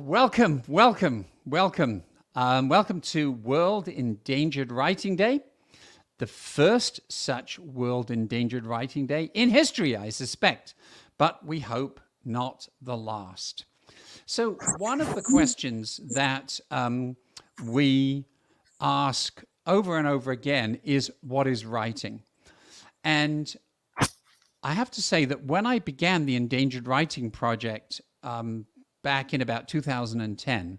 Welcome, welcome, welcome. Welcome to World Endangered Writing Day, the first such World Endangered Writing Day in history, I suspect, but we hope not the last. So, one of the questions that we ask over and over again is, what is writing? And I have to say that when I began the Endangered Writing Project back in about 2010,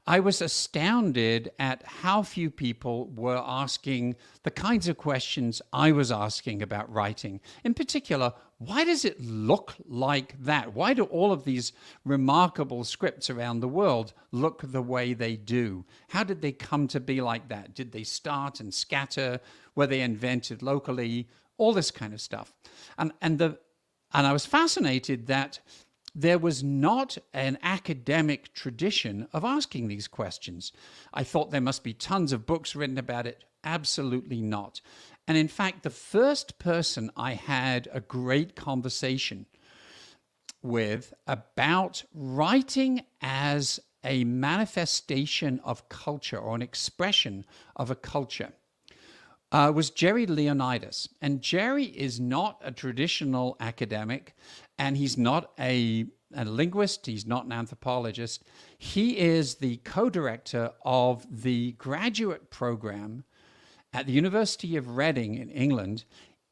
I was astounded at how few people were asking the kinds of questions I was asking about writing. In particular, why does it look like that? Why do all of these remarkable scripts around the world look the way they do? How did they come to be like that? Did they start and scatter? Were they invented locally? All this kind of stuff. And I was fascinated that there was not an academic tradition of asking these questions. I thought there must be tons of books written about it. Absolutely not. And in fact, the first person I had a great conversation with about writing as a manifestation of culture or an expression of a culture was Jerry Leonidas. And Jerry is not a traditional academic, and he's not a linguist, he's not an anthropologist. He is the co-director of the graduate program at the University of Reading in England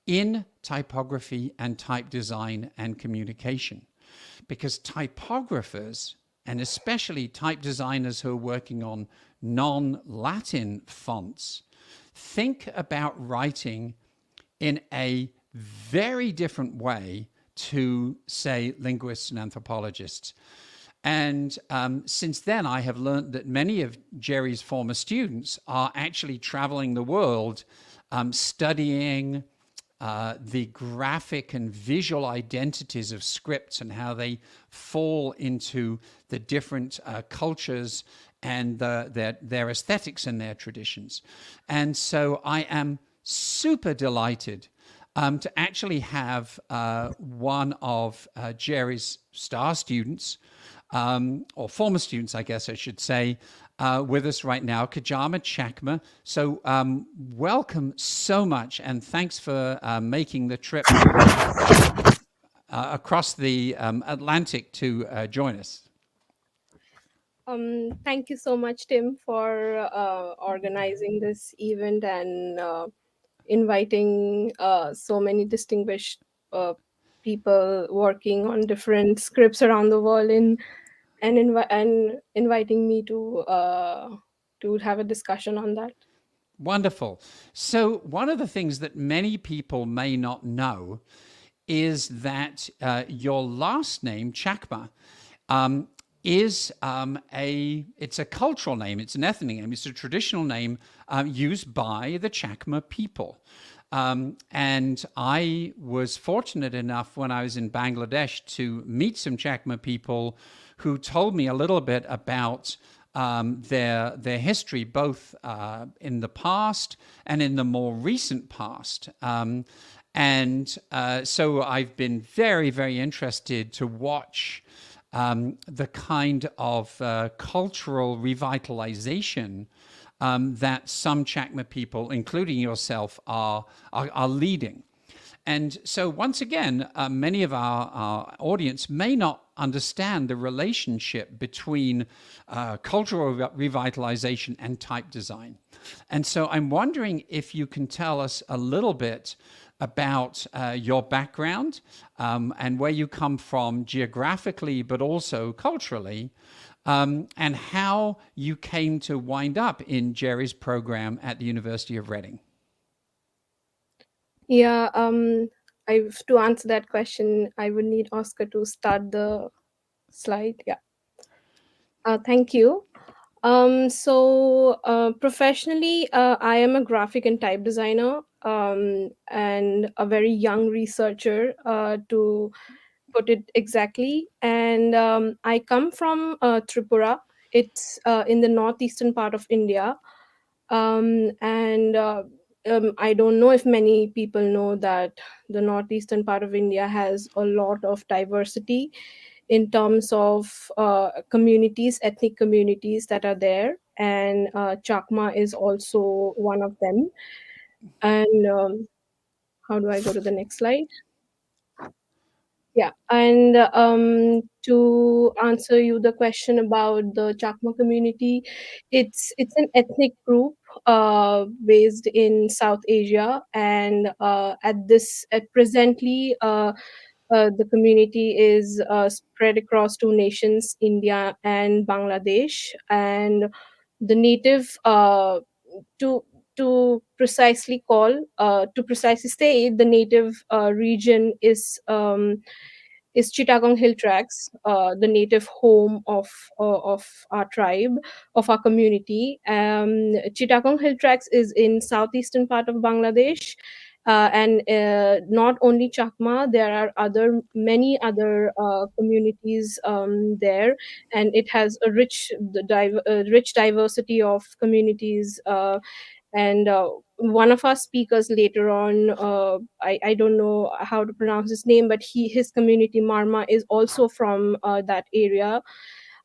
in typography and type design and communication. Because typographers, and especially type designers who are working on non-Latin fonts, think about writing in a very different way to, say, linguists and anthropologists. And since then, I have learned that many of Jerry's former students are actually traveling the world studying the graphic and visual identities of scripts and how they fall into the different cultures and their aesthetics and their traditions. And so I am super delighted to actually have one of Jerry's star students, or former students, I guess I should say, with us right now, Kajama Chakma. So welcome so much, and thanks for making the trip across the Atlantic to join us. Thank you so much, Tim, for organizing this event and inviting so many distinguished people working on different scripts around the world and inviting me to have a discussion on that. Wonderful. So one of the things that many people may not know is that your last name, Chakma, is it's a cultural name. It's an ethnic name. It's a traditional name used by the Chakma people. And I was fortunate enough when I was in Bangladesh to meet some Chakma people who told me a little bit about their history, both in the past and in the more recent past. So I've been very, very interested to watch the kind of cultural revitalization that some Chakma people, including yourself, are leading. And so once again, many of our audience may not understand the relationship between cultural revitalization and type design. And so I'm wondering if you can tell us a little bit about your background and where you come from geographically, but also culturally, and how you came to wind up in Jerry's program at the University of Reading. Yeah, to answer that question, I would need Oscar to start the slide. Yeah. Thank you. Professionally, I am a graphic and type designer and a very young researcher, to put it exactly. And I come from Tripura. It's in the northeastern part of India. I don't know if many people know that the northeastern part of India has a lot of diversity in terms of communities, ethnic communities that are there, and Chakma is also one of them. And how do I go to the next slide? Yeah, and to answer you the question about the Chakma community, it's an ethnic group based in South Asia, and at presently the community is spread across two nations, India and Bangladesh, and the native to to precisely say the native region is Chittagong Hill Tracts, the native home of our tribe, of our community. Chittagong Hill Tracts is in southeastern part of Bangladesh, and not only Chakma, there are many other communities there, and it has a rich diversity of communities. And one of our speakers later on, I don't know how to pronounce his name, but his community Marma is also from that area.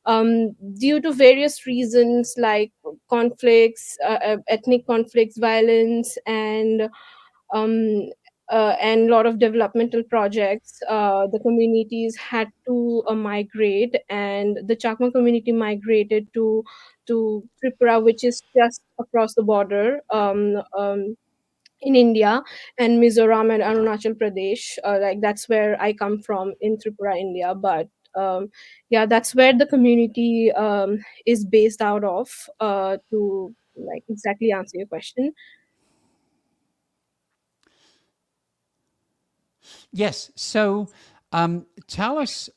Due to various reasons like conflicts, ethnic conflicts, violence, and a lot of developmental projects, the communities had to migrate, and the Chakma community migrated to Tripura, which is just across the border. In India, and Mizoram and Arunachal Pradesh. Like that's where I come from in Tripura, India. But yeah, that's where the community is based out of. To like exactly answer your question. Yes. So tell us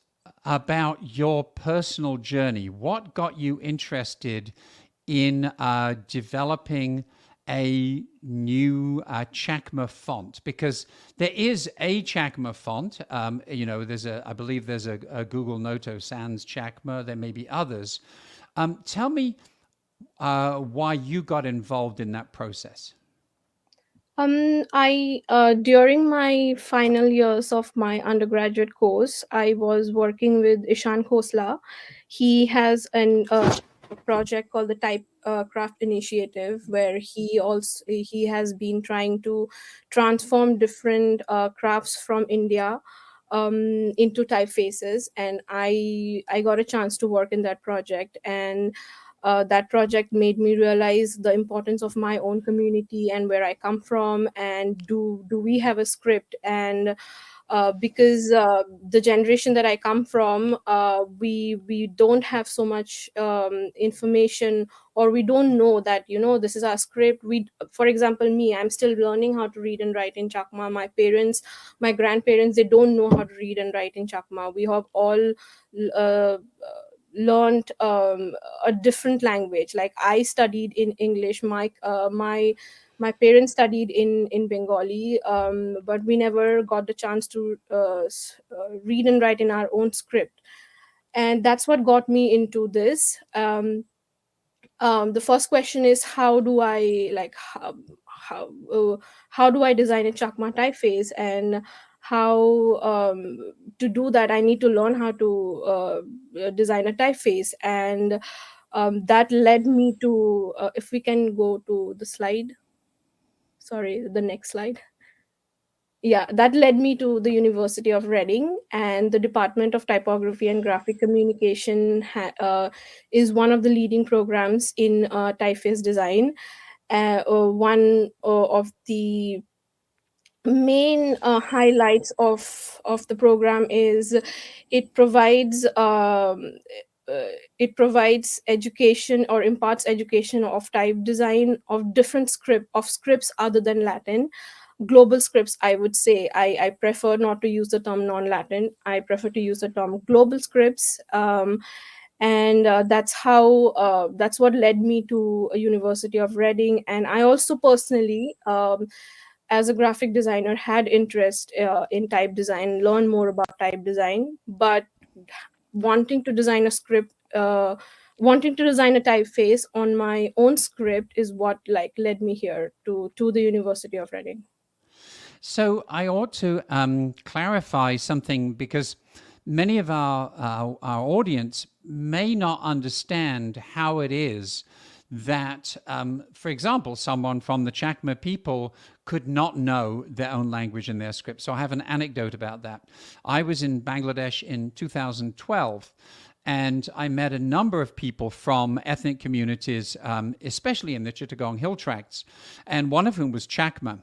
about your personal journey. What got you interested in developing a new Chakma font? Because there is a Chakma font. I believe there's a Google Noto Sans Chakma. There may be others. Tell me why you got involved in that process. I During my final years of my undergraduate course, I was working with Ishan Khosla. He has a project called the Type Craft Initiative, where he has been trying to transform different crafts from India into typefaces, and I got a chance to work in that project, and that project made me realize the importance of my own community and where I come from, and do we have a script. And because the generation that I come from, we don't have so much information, or we don't know that this is our script. For example, me, I'm still learning how to read and write in Chakma. My parents, my grandparents, they don't know how to read and write in Chakma. We have all uh, learned a different language. Like I studied in English, my parents studied in Bengali, but we never got the chance to read and write in our own script. And that's what got me into this. The first question is, how do I design a Chakma typeface, and how to do that I need to learn how to design a typeface. And that led me to, if we can go to the slide, sorry, the next slide. Yeah, that led me to the University of Reading, and the Department of Typography and Graphic Communication is one of the leading programs in typeface design. One of the main highlights of the program is it provides it provides education, or imparts education of type design of different scripts other than Latin, global scripts. I would say I prefer not to use the term non-Latin. I prefer to use the term global scripts. And that's what led me to a University of Reading. And I also personally, as a graphic designer, had interest in type design, learn more about type design, but wanting to design a script wanting to design a typeface on my own script is what like led me here to the University of Reading. So I ought to clarify something, because many of our audience may not understand how it is that, for example, someone from the Chakma people could not know their own language and their script. So I have an anecdote about that. I was in Bangladesh in 2012, and I met a number of people from ethnic communities, especially in the Chittagong Hill Tracts, and one of whom was Chakma.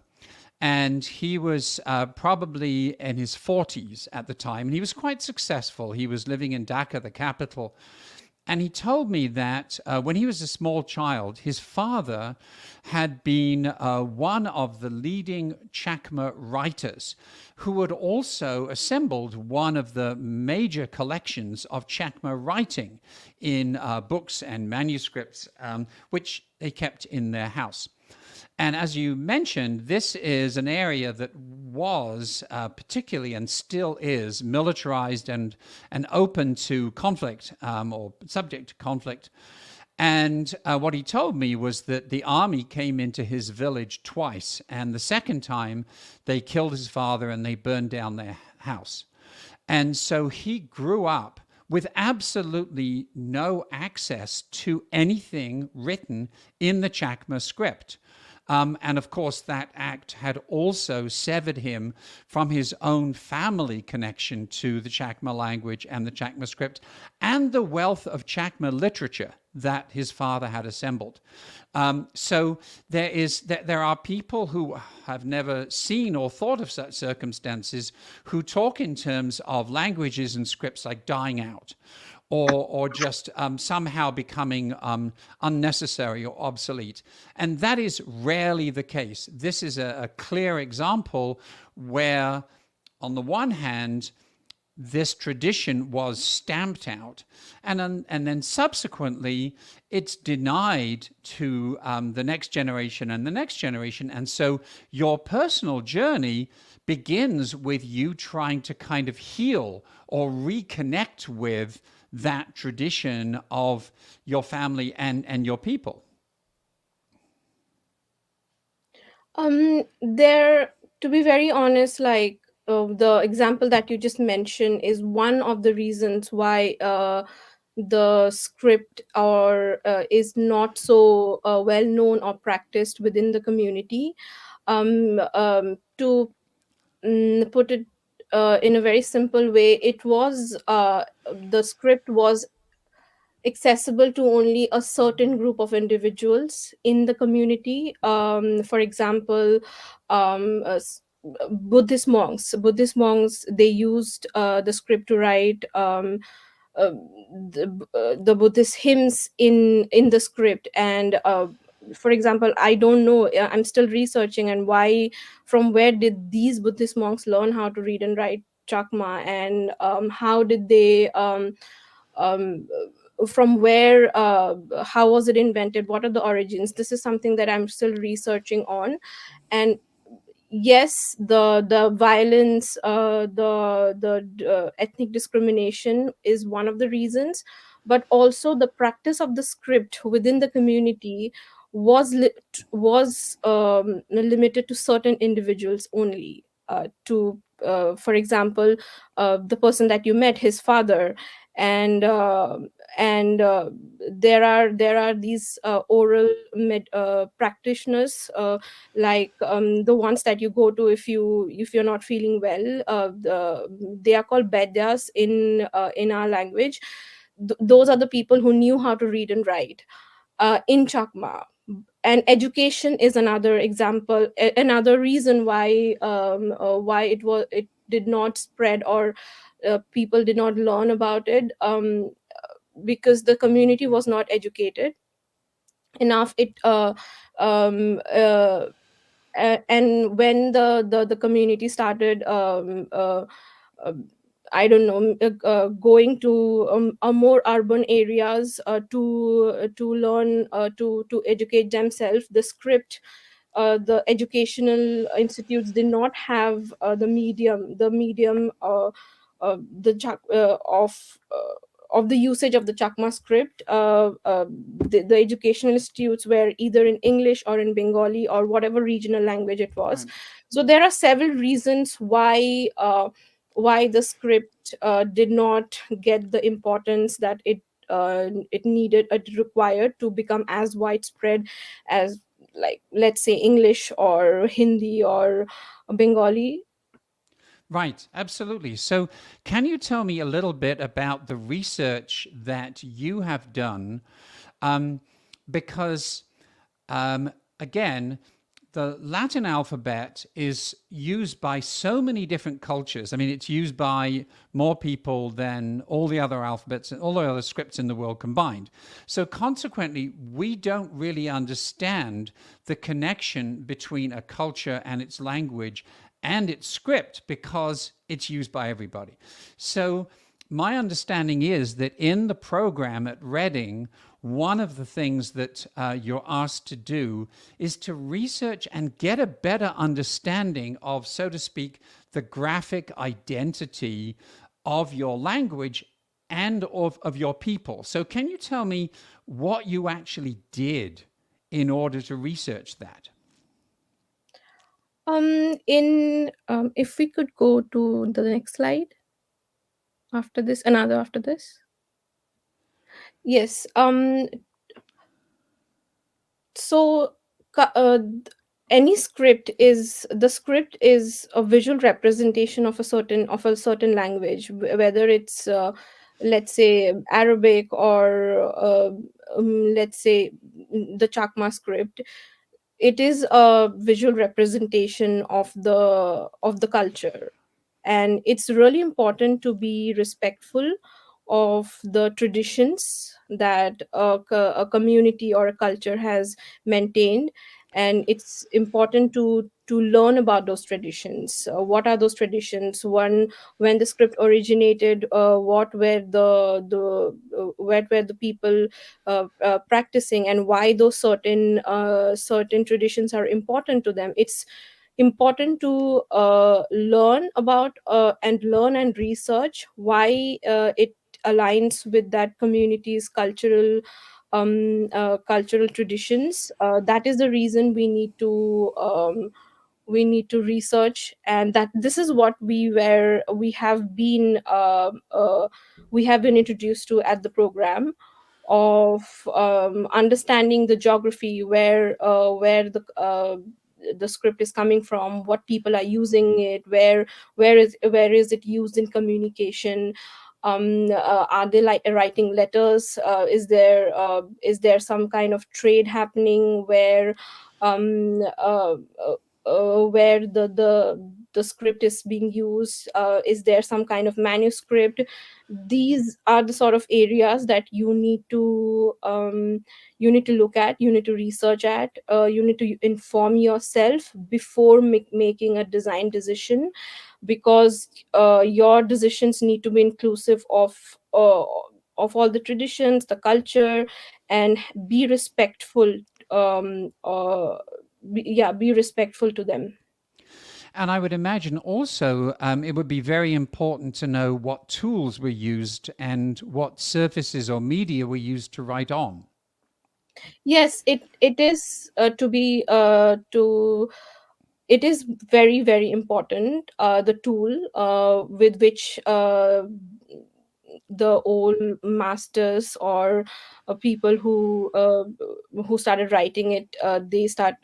And he was probably in his 40s at the time, and he was quite successful. He was living in Dhaka, the capital. And he told me that when he was a small child, his father had been one of the leading Chakma writers who had also assembled one of the major collections of Chakma writing in books and manuscripts, which they kept in their house. And as you mentioned, this is an area that was particularly and still is militarized and open to conflict, or subject to conflict. And what he told me was that the army came into his village twice. And the second time, they killed his father and they burned down their house. And so he grew up with absolutely no access to anything written in the Chakma script. And of course, that act had also severed him from his own family connection to the Chakma language and the Chakma script and the wealth of Chakma literature that his father had assembled. So there are people who have never seen or thought of such circumstances who talk in terms of languages and scripts like dying out, or just somehow becoming unnecessary or obsolete. And that is rarely the case. This is a clear example where, on the one hand, this tradition was stamped out, and then subsequently it's denied to the next generation and the next generation. And so your personal journey begins with you trying to kind of heal or reconnect with that tradition of your family and your people. There, to be very honest, like the example that you just mentioned is one of the reasons why the script or is not so well known or practiced within the community. To put it in a very simple way, it was the script was accessible to only a certain group of individuals in the community. For example, Buddhist monks, they used the script to write uh, the Buddhist hymns in the script. And for example, I don't know, I'm still researching, and why, from where did these Buddhist monks learn how to read and write Chakma, and how did they um, from where, how was it invented, what are the origins? This is something that I'm still researching on. And yes, the violence, the ethnic discrimination is one of the reasons, but also the practice of the script within the community was limited to certain individuals only. To For example, the person that you met, his father, and there are these oral practitioners, like the ones that you go to if you're not feeling well. They are called bedyas in our language. Those are the people who knew how to read and write in Chakma. And education is another example, another reason why it did not spread, or people did not learn about it, because the community was not educated enough. And when the community started, uh, I don't know, going to more urban areas to learn, to educate themselves, the script, the educational institutes did not have the medium the chak- of the usage of the Chakma script. The educational institutes were either in English or in Bengali or whatever regional language it was. Right. So there are several reasons why the script did not get the importance that it needed, it required to become as widespread as, like, let's say, English or Hindi or Bengali. Right, absolutely. So, can you tell me a little bit about the research that you have done? Um, because, um, again, the Latin alphabet is used by so many different cultures. I mean, it's used by more people than all the other alphabets and all the other scripts in the world combined. So, consequently, we don't really understand the connection between a culture and its language and its script because it's used by everybody. So, my understanding is that in the program at Reading, one of the things that you're asked to do is to research and get a better understanding of, so to speak, the graphic identity of your language and of your people. So, can you tell me what you actually did in order to research that? In If we could go to the next slide after this, another after this. Yes. So ca- uh, th- any script is the script is a visual representation of a certain language, whether it's let's say Arabic or let's say the Chakma script. It is a visual representation of the culture, and it's really important to be respectful of the traditions that a community or a culture has maintained. And it's important to learn about those traditions. What are those traditions? One, when the script originated, what were the people practicing, and why those certain traditions are important to them. It's important to learn and research why it aligns with that community's cultural traditions. That is the reason we need to research, and that this is what we have been introduced to at the program, of understanding the geography, where the script is coming from, what people are using it, where is it used in communication. Are they like writing letters? Is there some kind of trade happening where um, uh, where the script is being used? Is there some kind of manuscript? These are the sort of areas that you need to look at, you need to research at, you need to inform yourself before making a design decision, because your decisions need to be inclusive of all the traditions, the culture, and be respectful. Be respectful to them. And I would imagine also it would be very important to know what tools were used and what surfaces or media were used to write on. Yes, it is to be to it is very, very important, the tool with which the old masters or people who started writing it, they start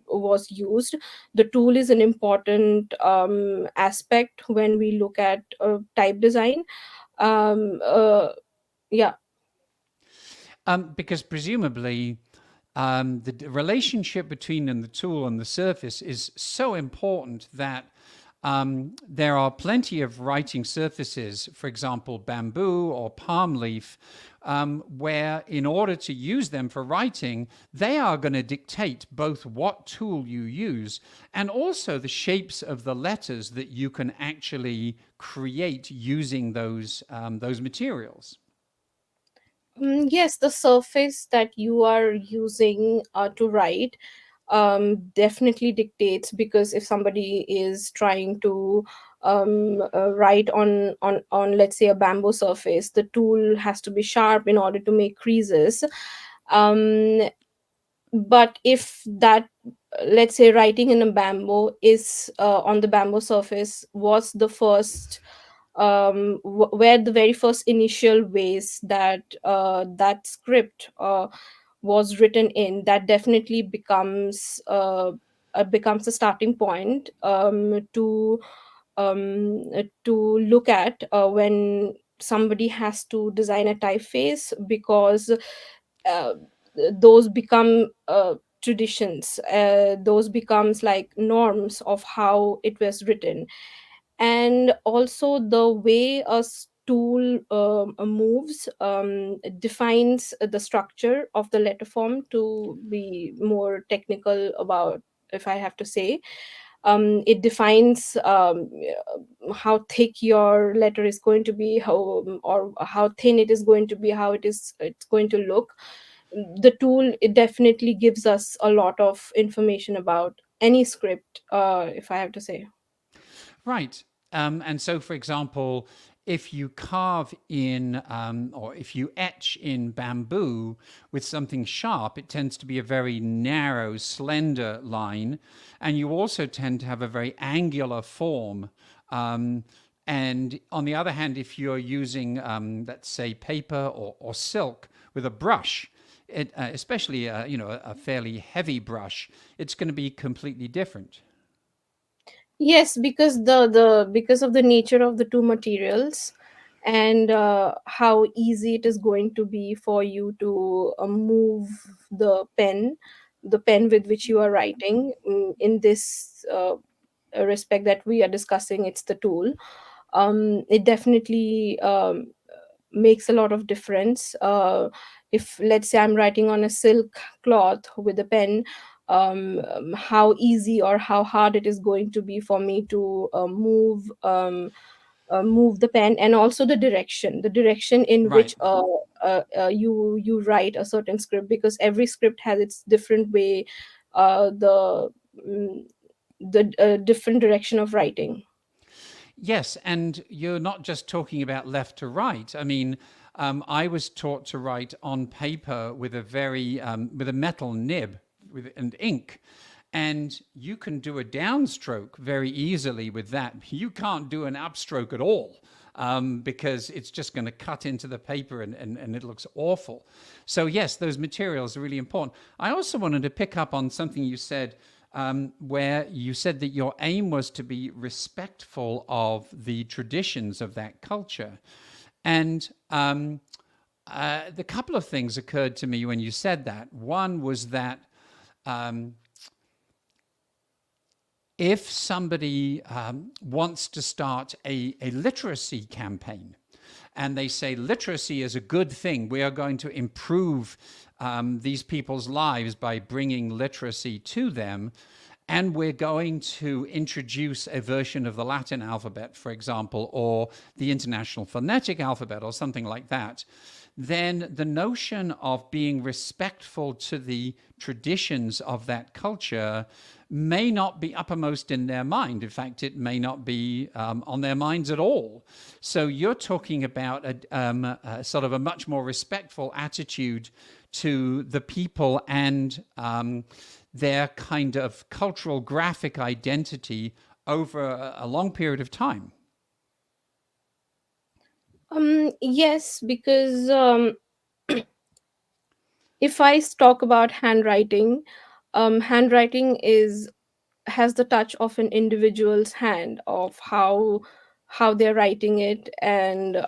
was used. The tool is an important aspect when we look at type design. um, uh, yeah. Because presumably the relationship between the tool and the surface is so important that there are plenty of writing surfaces, for example, bamboo or palm leaf, where in order to use them for writing, they are going to dictate both what tool you use and also the shapes of the letters that you can actually create using those materials. Yes, the surface that you are using to write definitely dictates, because if somebody is trying to write on let's say a bamboo surface, the tool has to be sharp in order to make creases. um, but if that let's say writing in a bamboo is on the bamboo surface was the first, where the very first initial ways that that script was written in, that definitely becomes a starting point to look at when somebody has to design a typeface, because uh, those become traditions, those becomes like norms of how it was written. And also the way a stool moves defines the structure of the letter form, to be more technical about, if I have to say. It defines how thick your letter is going to be, how, or how thin it is going to be, how it's going to look. The tool, it definitely gives us a lot of information about any script, if I have to say. Right. And so, for example, if you carve in or if you etch in bamboo with something sharp, it tends to be a very narrow, slender line. And you also tend to have a very angular form. Um, and on the other hand, if you're using, let's say, paper or silk with a brush, especially a fairly heavy brush, it's going to be completely different. Yes, because because of the nature of the two materials, and how easy it is going to be for you to move the pen with which you are writing. In this respect that we are discussing, it's the tool. It definitely makes a lot of difference. If, let's say, I'm writing on a silk cloth with a pen, how easy or how hard it is going to be for me to move the pen, and also the direction in Right. which you write a certain script, because every script has its different way, the mm, different direction of writing. Yes, and you're not just talking about left to right. I mean, I was taught to write on paper with a very with a metal nib with and ink, and you can do a downstroke very easily with that. You can't do an upstroke at all. Because it's just going to cut into the paper and it looks awful. So, yes, those materials are really important. I also wanted to pick up on something you said where you said that your aim was to be respectful of the traditions of that culture. And the couple of things occurred to me when you said that. One was that if somebody wants to start a literacy campaign, and they say literacy is a good thing, we are going to improve these people's lives by bringing literacy to them, and we're going to introduce a version of the Latin alphabet, for example, or the International Phonetic Alphabet, or something like that, then the notion of being respectful to the traditions of that culture may not be uppermost in their mind. In fact, it may not be on their minds at all. So you're talking about a sort of a much more respectful attitude to the people and their kind of cultural graphic identity over a long period of time. Yes, because if I talk about handwriting, handwriting is has the touch of an individual's hand, of how they're writing it. And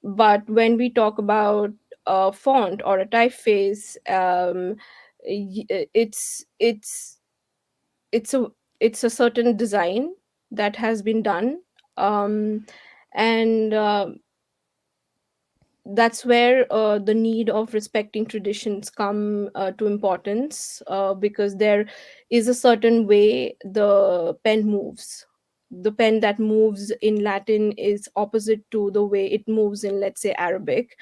but when we talk about a font or a typeface, it's it's a it's a certain design that has been done, um, and that's where the need of respecting traditions come to importance, because there is a certain way the pen moves. The pen that moves in Latin is opposite to the way it moves in, let's say, Arabic.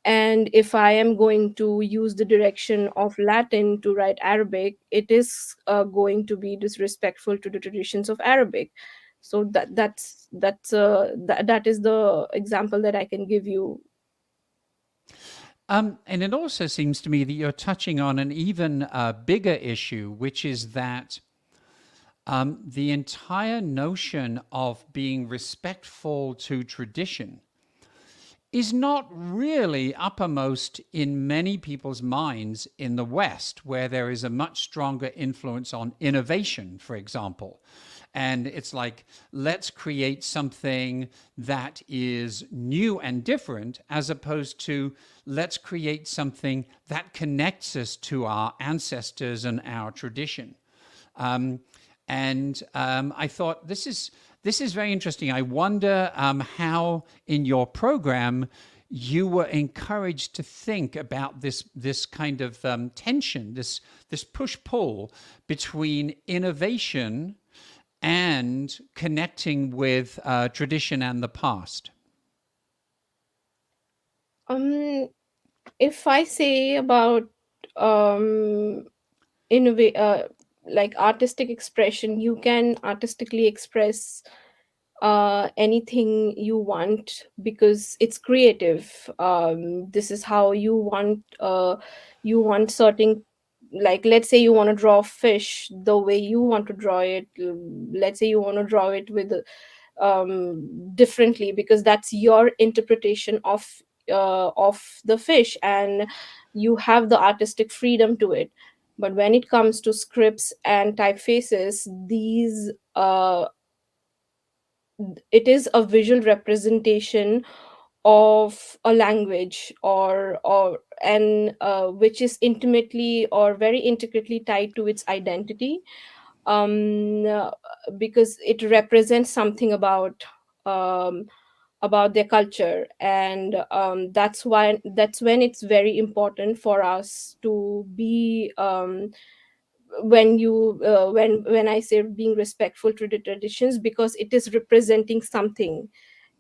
And if I am going to use the direction of Latin to write Arabic, it is going to be disrespectful to the traditions of Arabic. So that is the example that I can give you. And it also seems to me that you're touching on an even bigger issue, which is that the entire notion of being respectful to tradition is not really uppermost in many people's minds in the West, where there is a much stronger influence on innovation, for example. And it's like, let's create something that is new and different, as opposed to let's create something that connects us to our ancestors and our tradition. Um, and I thought this is very interesting. I wonder how in your program you were encouraged to think about this kind of tension, this push pull between innovation and connecting with tradition and the past. Um, if I say about um, innova- uh, like artistic expression, you can artistically express anything you want because it's creative. This is how you want certain, like let's say you want to draw fish the way you want to draw it. Let's say you want to draw it with differently because that's your interpretation of the fish, and you have the artistic freedom to it. But when it comes to scripts and typefaces, these it is a visual representation of a language, or and which is intimately or very intricately tied to its identity, um uh, because it represents something um about their culture. And that's when it's very important for us to be when I say being respectful to the traditions, because it is representing something.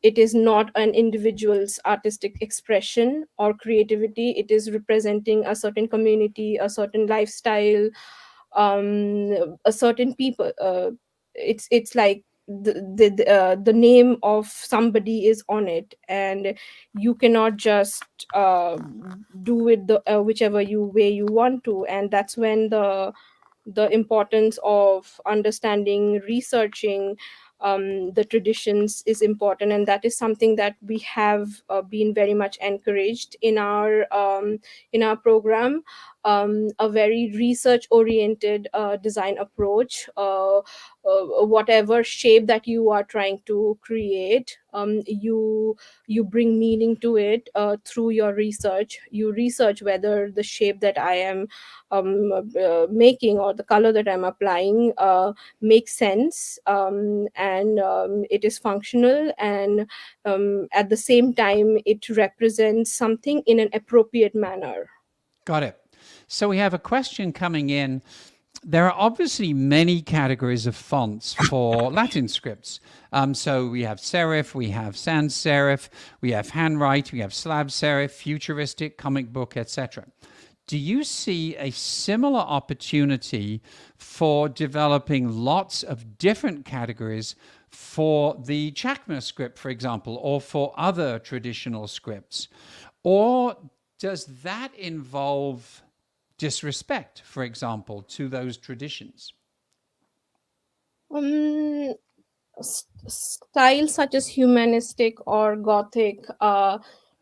It is not an individual's artistic expression or creativity. It is representing a certain community, a certain lifestyle, a certain people. It's like the name of somebody is on it, and you cannot just do it the whichever you way you want to. And that's when the importance of understanding, researching the traditions is important. And that is something that we have been very much encouraged in our program. A very research oriented design approach. Whatever shape that you are trying to create, you bring meaning to it through your research. You research whether the shape that I am making, or the color that I'm applying, makes sense, and it is functional, and at the same time it represents something in an appropriate manner. Got it. So we have a question coming in. There are obviously many categories of fonts for Latin scripts. So we have serif, we have sans serif, we have handwrite, we have slab serif, futuristic, comic book, etc. Do you see a similar opportunity for developing lots of different categories for the Chakma script, for example, or for other traditional scripts? Or does that involve disrespect, for example, to those traditions? um, Styles such as humanistic or gothic,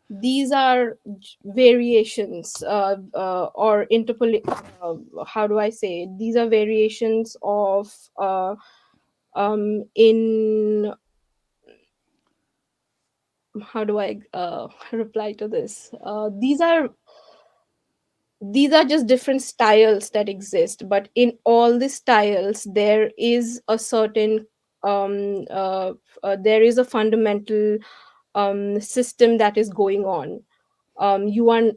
these are variations, or how do I say it? These are variations of in how do I reply to this? These are just different styles that exist, but in all the styles there is a certain there is a fundamental system that is going on. You are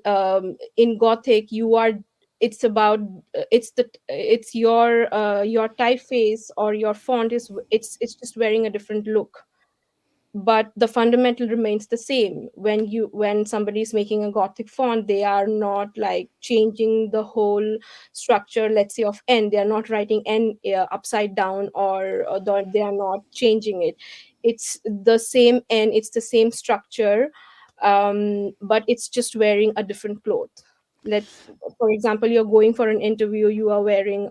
in gothic, you are it's about it's your typeface or your font is it's just wearing a different look, but the fundamental remains the same. When somebody is making a gothic font, they are not like changing the whole structure, let's say, of n. They are not writing n upside down, they are not changing it. It's the same n, it's the same structure. but it's just wearing a different cloth. Let's, for example, you're going for an interview, you are wearing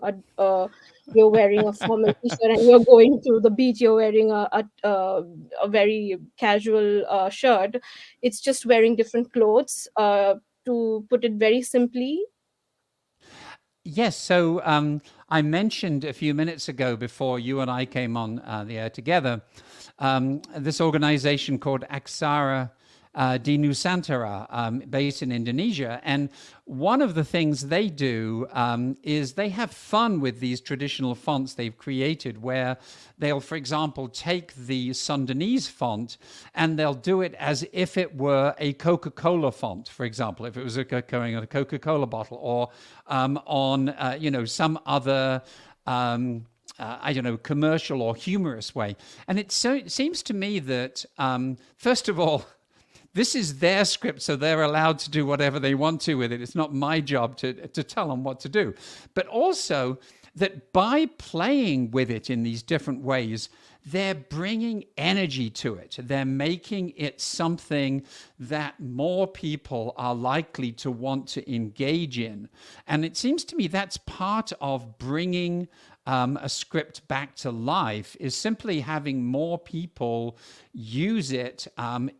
you're wearing a formal t-shirt, and you're going to the beach, you're wearing a very casual shirt. It's just wearing different clothes, to put it very simply. Yes, so I mentioned a few minutes ago before you and I came on the air together, this organization called Aksara di Nusantara, based in Indonesia. And one of the things they do is they have fun with these traditional fonts they've created, where they'll, for example, take the Sundanese font and they'll do it as if it were a Coca-Cola font, for example, if it was going on a Coca-Cola bottle, or on some other I don't know, commercial or humorous way. And it seems to me that, first of all, this is their script, so they're allowed to do whatever they want to with it. It's not my job to tell them what to do. But also that by playing with it in these different ways, they're bringing energy to it. They're making it something that more people are likely to want to engage in. And it seems to me that's part of bringing a script back to life, is simply having more people use it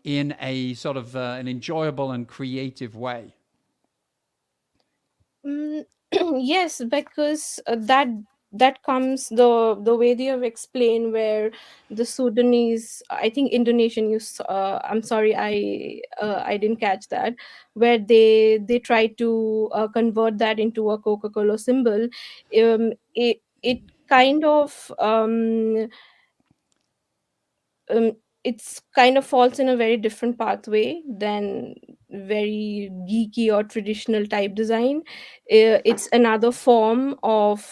in a sort of an enjoyable and creative way. Mm, yes, because that comes the way they have explained, where the Sudanese, I think Indonesian use. I'm sorry, I didn't catch that. Where they try to convert that into a Coca-Cola symbol. It kind of um, it's kind of falls in a very different pathway than very geeky or traditional type design. It's another form of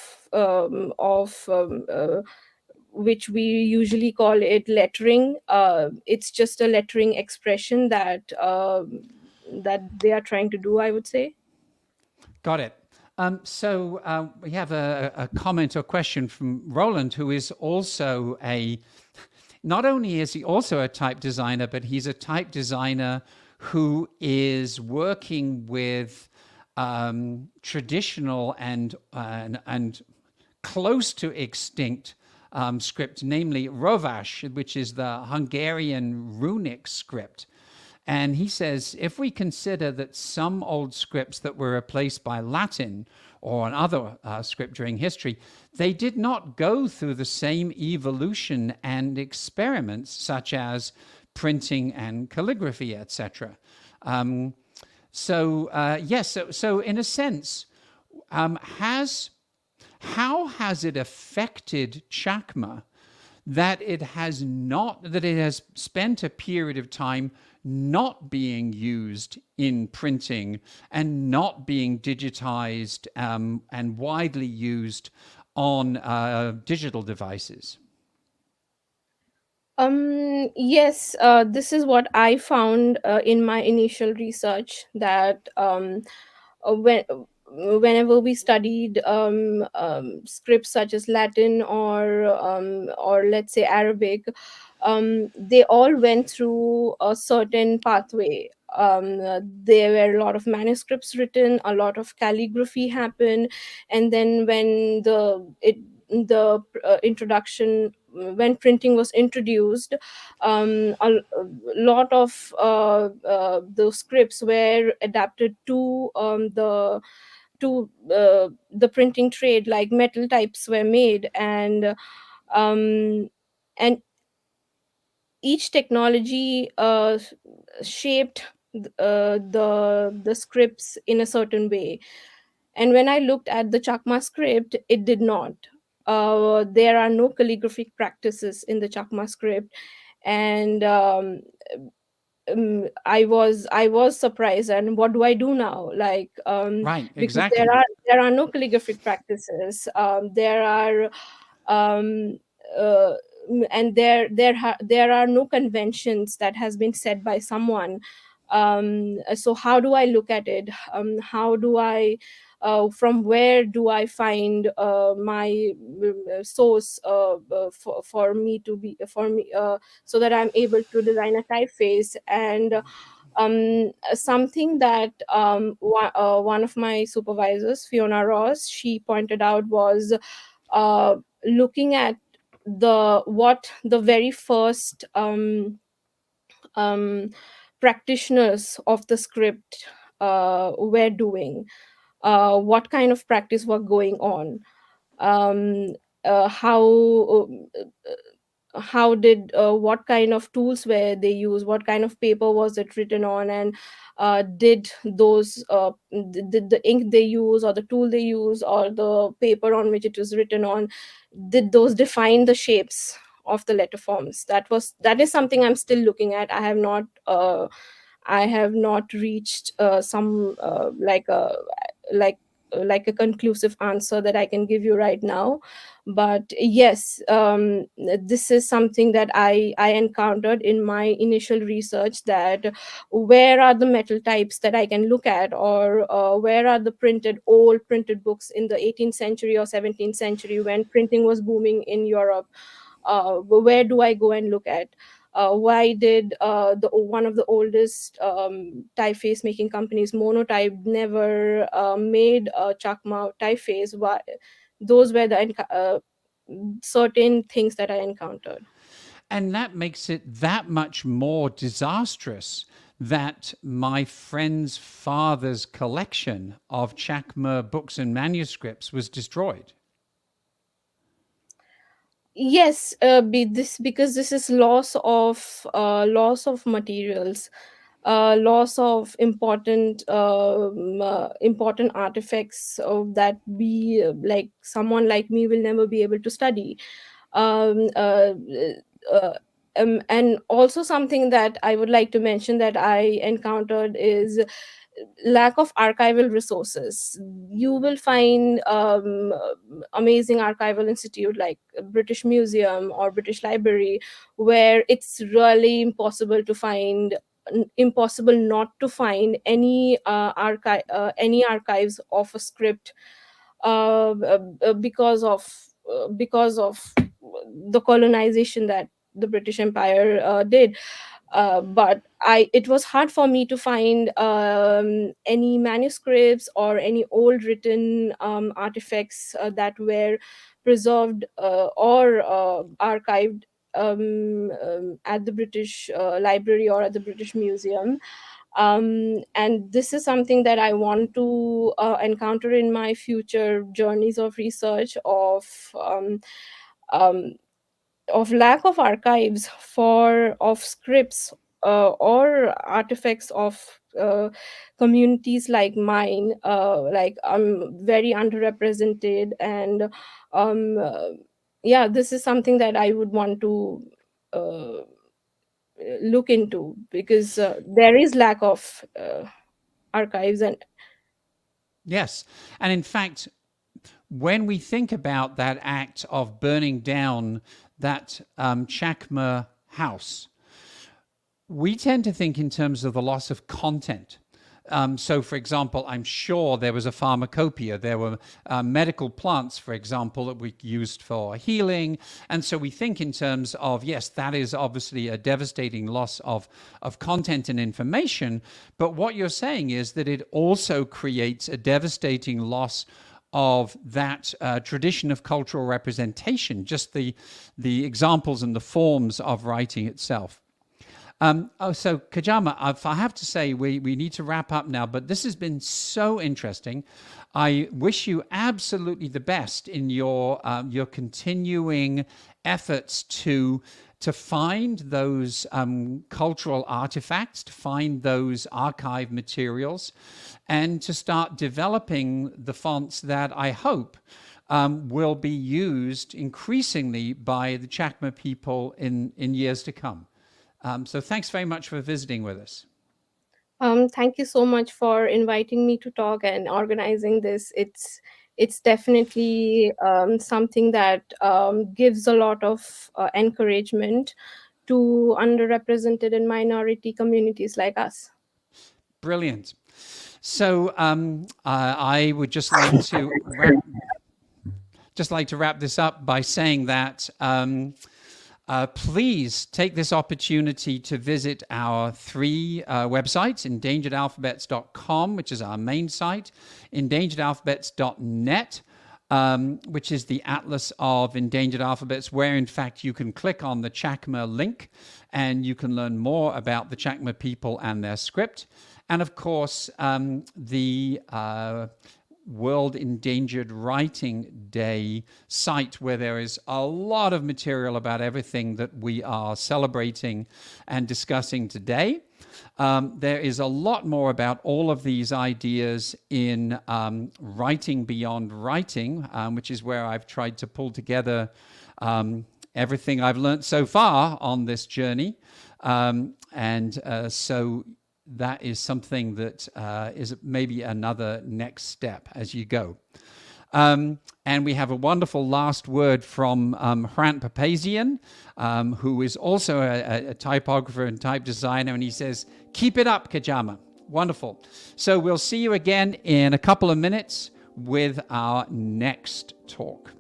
which we usually call it lettering. It's just a lettering expression that they are trying to do, I would say. Got it. So we have a comment or question from Roland, who is also not only is he also a type designer, but he's a type designer who is working with traditional and close to extinct script, namely Rovash, which is the Hungarian runic script. And he says, if we consider that some old scripts that were replaced by Latin or another script during history, they did not go through the same evolution and experiments, such as printing and calligraphy, etc. So in a sense, has how has it affected Chakma that it has spent a period of time not being used in printing and not being digitized and widely used on digital devices? Yes, this is what I found in my initial research, that whenever we studied scripts such as Latin or let's say Arabic, they all went through a certain pathway. There were a lot of manuscripts written, a lot of calligraphy happened, and then the introduction, when printing was introduced, a lot of the scripts were adapted to the printing trade, like metal types were made, um, and each technology shaped the scripts in a certain way. And when I looked at the Chakma script, it did not. There are no calligraphic practices in the Chakma script, and I was surprised. And what do I do now? Like, Right, because exactly. there are no calligraphic practices. There are um, uh, and there are no conventions that has been set by someone. So how do I look at it? How do I From where do I find my source, for me to be for me so that I'm able to design a typeface? And Something that one of my supervisors, Fiona Ross, she pointed out was looking at what the very first um, practitioners of the script were doing, what kind of practice were going on, um, how did what kind of tools were they used, what kind of paper was it written on, and did the ink they use, or the tool they use, or the paper on which it was written on, did those define the shapes of the letter forms? That is something I'm still looking at. I have not reached some like like a conclusive answer that I can give you right now. But yes, this is something that I encountered in my initial research, that where are the metal types that I can look at, or where are the old printed books in the 18th century or 17th century when printing was booming in Europe. Where do I go and look at? Why did the one of the oldest typeface making companies, Monotype, never made a Chakma typeface? Why? Those were the certain things that I encountered. And that makes it that much more disastrous that my friend's father's collection of Chakma books and manuscripts was destroyed. Yes, because this is loss of materials, loss of important artifacts that we like someone like me will never be able to study. um, uh, uh, and also something that I would like to mention that I encountered is lack of archival resources. You will find amazing archival institute like British Museum or British Library, where it's really impossible not to find any archives of a script, because of the colonization that the British Empire did. But it was hard for me to find any manuscripts or any old written artifacts that were preserved or archived at the British Library or at the British Museum. And this is something that I want to encounter in my future journeys of research, um, of lack of archives for of scripts or artifacts of communities like mine. Like, I'm very underrepresented, and uh, yeah, this is something that I would want to uh, look into, because there is lack of archives. And Yes. And in fact, when we think about that act of burning down that Chakma house, we tend to think in terms of the loss of content. So, for example, I'm sure there was a pharmacopoeia. There were medical plants, for example, that we used for healing. And so we think in terms of, yes, that is obviously a devastating loss of content and information. But what you're saying is that it also creates a devastating loss of that tradition of cultural representation, just the examples and the forms of writing itself. So Kajama, I have to say we need to wrap up now, but this has been so interesting. I wish you absolutely the best in your continuing efforts to find those cultural artifacts, to find those archive materials, and to start developing the fonts that I hope will be used increasingly by the Chakma people in years to come. So thanks very much for visiting with us. thank you so much for inviting me to talk and organizing this. It's definitely something that gives a lot of encouragement to underrepresented and minority communities like us. Brilliant. So I would just like to wrap this up by saying that Please take this opportunity to visit our 3 websites, endangeredalphabets.com, which is our main site, endangeredalphabets.net, which is the Atlas of Endangered Alphabets, where in fact you can click on the Chakma link and you can learn more about the Chakma people and their script. And of course, the World Endangered Writing Day site, where there is a lot of material about everything that we are celebrating and discussing today. There is a lot more about all of these ideas in Writing Beyond Writing, which is where I've tried to pull together everything I've learned so far on this journey. So that is something that is maybe another next step as you go. And we have a wonderful last word from Hrant Papazian, who is also a typographer and type designer, and he says, "Keep it up, Kajama." Wonderful. So we'll see you again in a couple of minutes with our next talk.